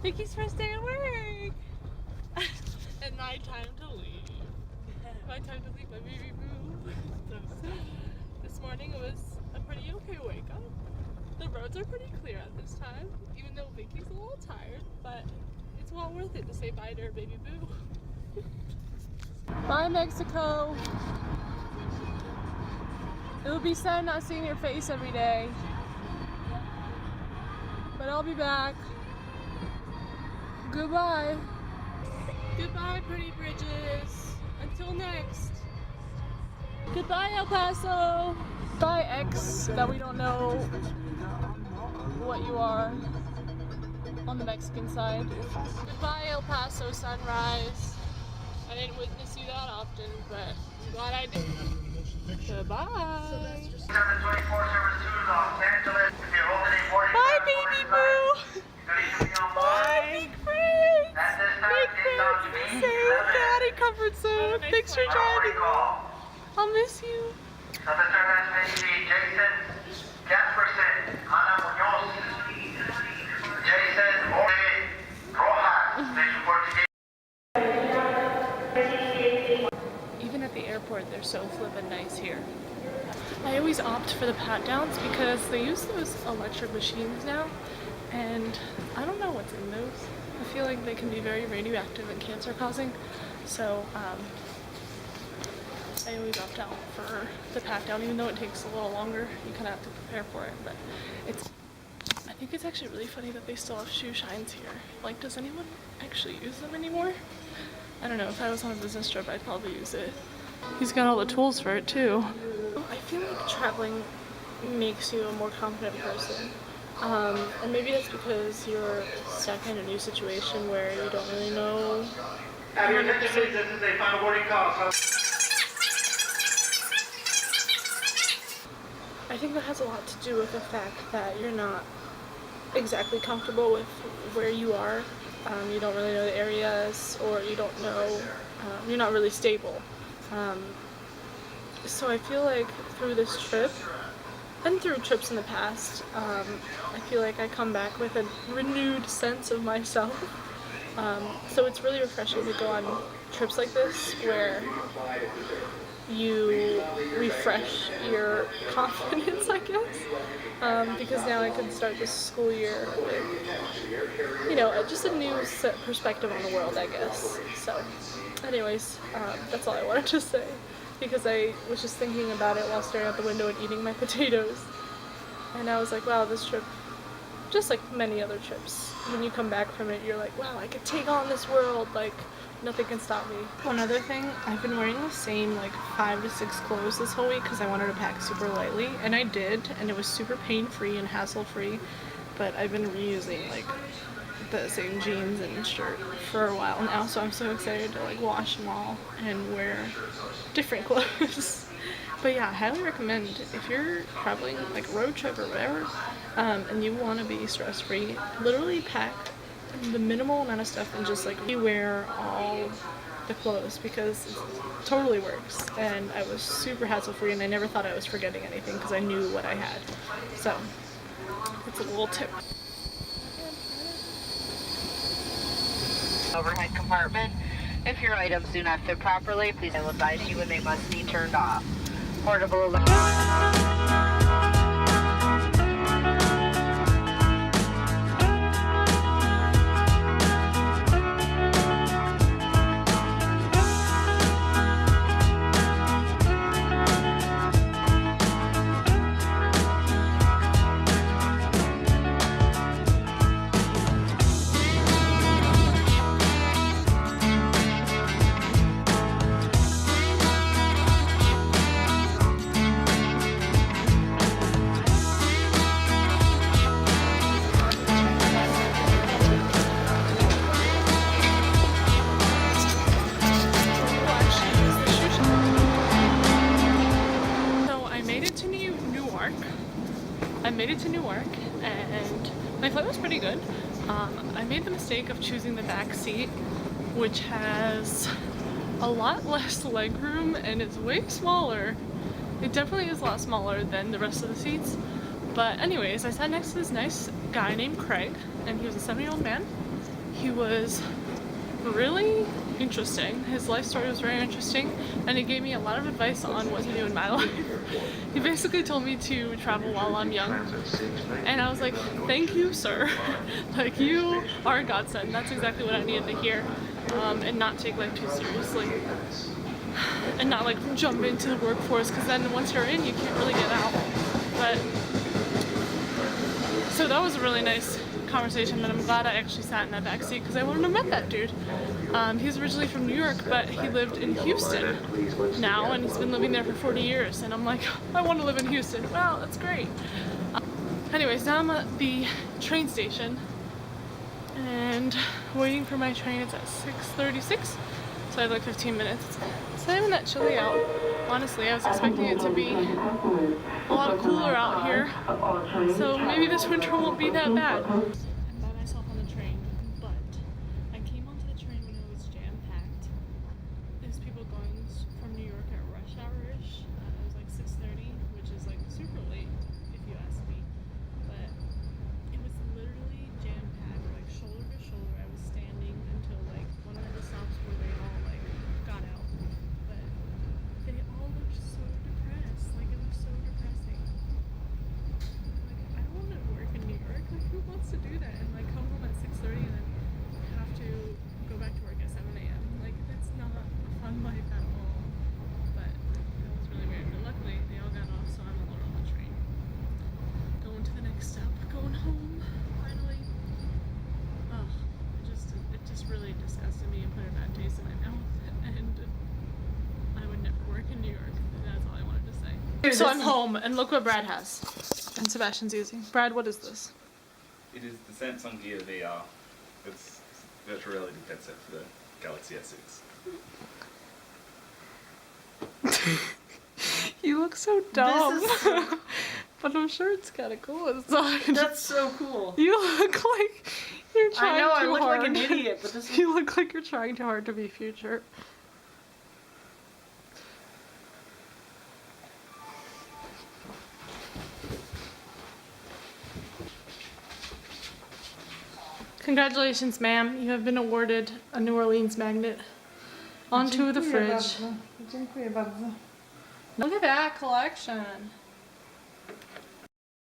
Vicky's first day at work! And my time to leave. My time to leave my baby boo. This morning it was a pretty okay wake up. The roads are pretty clear at this time, even though Vicky's a little tired, but it's well worth it to say bye to her baby boo. Bye, Mexico! It would be sad not seeing your face every day, but I'll be back. Goodbye. Goodbye, pretty bridges. Until next. Goodbye, El Paso. Bye, X, that we don't know what you are on the Mexican side. Goodbye, El Paso sunrise. I didn't witness you that often, but I'm glad I did. Goodbye. Bye, baby boo. Bye, big friends. Big friends, be safe. Get out of comfort zone. Thanks for driving. I'll miss you. Even at the airport, they're so flippin' nice here. I always opt for the pat downs because they use those electric machines now, and I don't know what's in those. I feel like they can be very radioactive and cancer causing, so I always opt out for the pat down, even though it takes a little longer. You kind of have to prepare for it, but I think it's actually really funny that they still have shoe shines here. Like, does anyone actually use them anymore? I don't know, if I was on a business trip, I'd probably use it. He's got all the tools for it too. I feel like traveling makes you a more confident person. And maybe that's because you're stuck in a new situation where you don't really know. This is a final boarding call. I think that has a lot to do with the fact that you're not exactly comfortable with where you are. You don't really know the areas, or you don't know, you're not really stable. So I feel like through this trip, and through trips in the past, I feel like I come back with a renewed sense of myself. So it's really refreshing to go on trips like this where you refresh your confidence, I guess, because now I can start this school year with, you know, just a new perspective on the world, I guess. So anyways, that's all I wanted to say, because I was just thinking about it while staring out the window and eating my potatoes, and I was like, wow, this trip, just like many other trips, when you come back from it, you're like, wow, I could take on this world, like, nothing can stop me. One other thing, I've been wearing the same like 5 to 6 clothes this whole week because I wanted to pack super lightly, and I did, and it was super pain-free and hassle-free, but I've been reusing like the same jeans and shirt for a while now, so I'm so excited to like wash them all and wear different clothes. But yeah, I highly recommend, if you're traveling like road trip or whatever, and you want to be stress-free, literally pack the minimal amount of stuff and just like wear all the clothes, because it totally works. And I was super hassle-free, and I never thought I was forgetting anything because I knew what I had. So it's a little tip. Overhead compartment. If your items do not fit properly, please I will advise you when they must be turned off. Portable made it to Newark, and my flight was pretty good. I made the mistake of choosing the back seat, which has a lot less legroom and is way smaller. It definitely is a lot smaller than the rest of the seats. But anyways, I sat next to this nice guy named Craig, and he was a 70-year-old man, he was really interesting. His life story was very interesting, and he gave me a lot of advice on what to do in my life. He basically told me to travel while I'm young, and I was like, thank you, sir. Like, you are a godsend. That's exactly what I needed to hear, and not take life too seriously, and not like jump into the workforce, because then once you're in, you can't really get out. But so that was a really nice conversation, but I'm glad I actually sat in that back seat because I wouldn't have met that dude. He's originally from New York, but he lived in Houston now, and he's been living there for 40 years, and I'm like, I want to live in Houston. Well, that's great. Anyways, now I'm at the train station and waiting for my train. It's at 6:36, so I have like 15 minutes. It's not even that chilly out. Honestly, I was expecting it to be a lot cooler out here, so maybe this winter won't be that bad. I'm by myself on the train, but I came onto the train when it was jam-packed. There's people going from New York at rush hour-ish. It was like 6:30, which is like super late if you ask me, but it was literally jam-packed, like shoulder to shoulder. I was standing until like one of the stops where they all like got out, but they all looked so depressed. Like, it was so depressing. Like, I don't want to work in New York. Like, who wants to do that and like come home at 6:30 and then have to go back to work at 7 a.m. Like, that's not a fun life at all. But that was really weird. But luckily they all got off, so I'm alone on the train. Going to the next stop. Going home finally. Oh, it just really disgusted me and put a bad taste in my mouth. And I would never work in New York. That's all I wanted to say. So I'm home, and look what Brad has. And Sebastian's using. Brad, what is this? It is the Samsung Gear VR. It's virtual reality headset for the Galaxy S6. You look so dumb. This is so But I'm sure it's kind of cool inside. That's so cool. You look like you're trying I know, I too look hard. like an idiot, but this is... You look like you're trying too hard to be future. Congratulations, ma'am. You have been awarded a New Orleans magnet. Onto the fridge. Dziękuję bardzo. Look at that collection.